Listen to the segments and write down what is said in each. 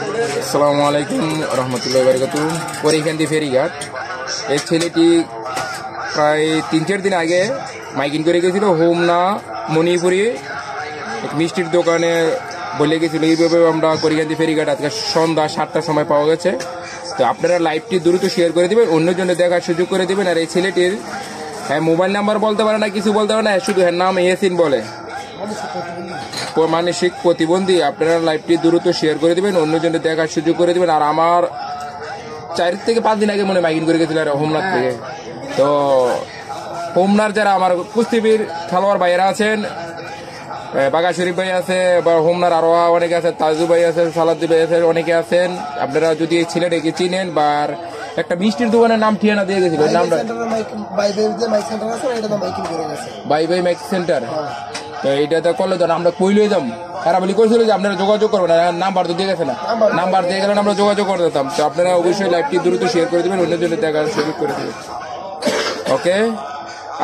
আসসালামু আলাইকুম রহমতুল্লাহি বারাকাতুহু। পরীক্ষান্তি ফেরিঘাট। এই ছেলেটি প্রায় 3-4 দিন আগে মাইকিং করে গেছিল হোমনা মণিপুরি এক মিষ্টির দোকানে বলে গেছিল। এইভাবে আমরা পরীক্ষান্তি ফেরিঘাট আজকে সন্ধ্যা 7টার সময় পাওয়া গেছে। তো আপনারা লাইভটি দ্রুত শেয়ার করে দেবেন, অন্যজনে দেখার সুযোগ করে দেবেন। আর এই ছেলেটির মোবাইল নাম্বার বলতে পারে না, কিছু বলতে পারে না, শুধু এর নাম ইয়াসিন বলে, মানসিক প্রতিবন্ধী। আপনারা লাইভটি দ্রুত শেয়ার করে দেবেন, অন্যজনে দেখার সুযোগ করে দেবেন। আর আমার 4 থেকে 5 দিন আগে মনে মাইকিং করে গেছিল হোমনার থেকে। তো হোমনার যারা আমার কুস্তিবীর খেলোয়াড় ভাইয়েরা আছেন, বাঘা শরীফ ভাই আছে, বা হোমনার আরো অনেকে আছে, তাজু ভাই আছে, সালাদ্দি ভাই আছে, অনেকে আছেন। আপনারা যদি এই ছেলেটাকে চিনেন বা একটা মিষ্টির দোকানের নাম ঠিকানা দিয়ে গেছিল, নামটা বাই বাই মাইক সেন্টার। তো এইটাতে করলে তো আমরা কইলে যাম, তারা বলি কইছিল যে আপনারা যোগাযোগ করবেন, নাম্বার তো দিয়ে গেছে না, নাম্বার দিয়ে গেলেন আমরা যোগাযোগ করে দিতাম। তো আপনারা অবশ্যই লাইভটি দ্রুত শেয়ার করে দেবেন, অন্যজনের দেখার সুযোগ করে দেবেন। ওকে।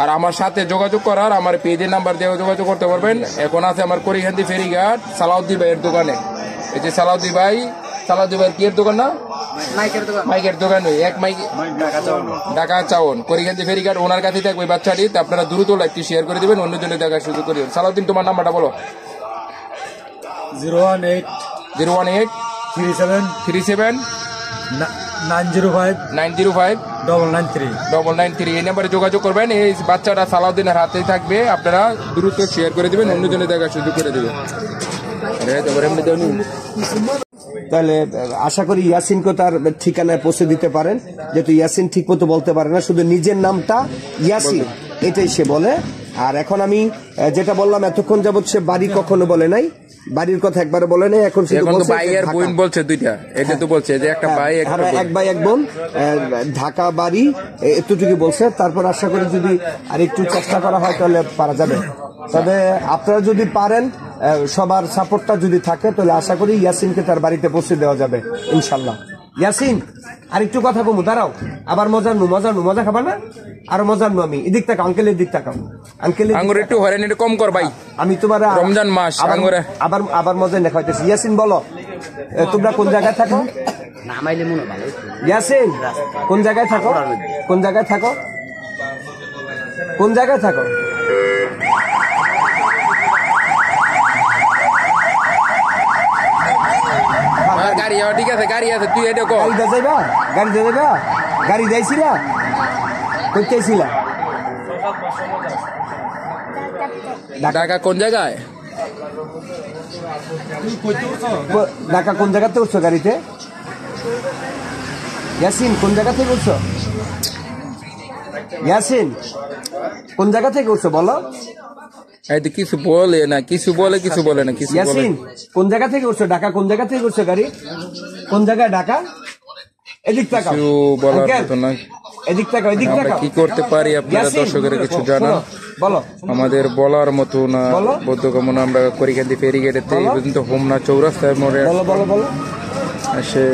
আর আমার সাথে যোগাযোগ করার আমার পেজের নাম্বার দিয়ে যোগাযোগ করতে পারবেন। এখন আছে আমার করিখান্তি ফেরিঘাট সালাউদ্দিন ভাইয়ের দোকানে। এই যে সালাউদ্দিন ভাই কি এর দোকান না, মাইকের দোকান, এক মাইক ঢাকা চাউন করিখান্তি ফেরিঘাট, ওনার কাছে থাকবে বাচ্চাটি। আপনারা দ্রুত লাইভটি শেয়ার করে দেবেন, অন্যজনের দেখার সুযোগ করে দেবেন। সালাউদ্দিন, তোমার নাম্বারটা বলো। 018 37 905 905 এই নাম্বারে যোগাযোগ করবেন। এই বাচ্চাটা সালাউদ্দিনের হাতেই থাকবে, আপনারা দ্রুত শেয়ার করে দেবেন, অন্যজনের দেখার সুযোগ করে দেবেন। তাহলে আশা করি ইয়াসিনকে তার ঠিকানায় পৌঁছে দিতে পারেন, যেহেতু ইয়াসিন ঠিক মতো বলতে পারে না, শুধু নিজের নামটা ইয়াসিন এটাই সে বলে। আর এখন আমি যেটা বললাম, এতক্ষণ যাবত সে বাড়ি কখনো বলে নাই, বাড়ির কথা একবারে বলে নাই। এখন ভাই আর বোন বলছে দুইটা, এটা তো বলছে যে একটা ভাই এক ভাই এক বোন, ঢাকা বাড়ি, এতটুকু বলছে। তারপর আশা করি যদি আর একটু চেষ্টা করা হয় তাহলে পারা যাবে। তবে আপনারা যদি পারেন, সবার সাপোর্টটা যদি থাকে, তাহলে আশা করি ইয়াসিনকে তার বাড়িতে পৌঁছে দেওয়া যাবে ইনশাল্লাহ। ইয়াসিন, আর একটু কথা কমু, দাঁড়াও। আবার মজা খাবা না? আরো মজার নু। আমি এদিক তাকাও, আঙ্কেলের দিক তাকাও। আঙ্কেল একটু হরেন, একটু কম কর ভাই, আমি তোমার রমজান মাস আবার মজা দেখাইতেছি। ইয়াসিন বলো, তোমরা কোন জায়গায় থাকো? ইয়াসিন, কোন জায়গায় থাকো? কোন জায়গায় থাকো? গাড়ি ঠিক আছে, গাড়ি আছে, তুই এটা গাড়ি যাইছিলা? কইতেছিলা ঢাকা কোন জায়গায়? ঢাকা কোন জায়গাতে উঠছো গাড়িতে? ইয়াসিন, কোন জায়গা থেকে উঠছো? ইয়াসিন, কোন জায়গা থেকে উঠছো বলো? কিছু বলে না, কিছু বলে না। ইয়াসিন, কোন জায়গা থেকে উঠছো? ঢাকা কোন জায়গা থেকে উঠছো গাড়ি? কোন জায়গায় ঢাকা? এদিক তাকাও, এদিক তাকাও। কি করতে পারি আপনারা দর্শকের কিছু জানান, বলো। আমাদের বলার মতো না বোধগমন। আমরা করিখান্তি ফেরিঘাটেতে হোমনা চৌরাস্তায় মোড়ে বলো এসে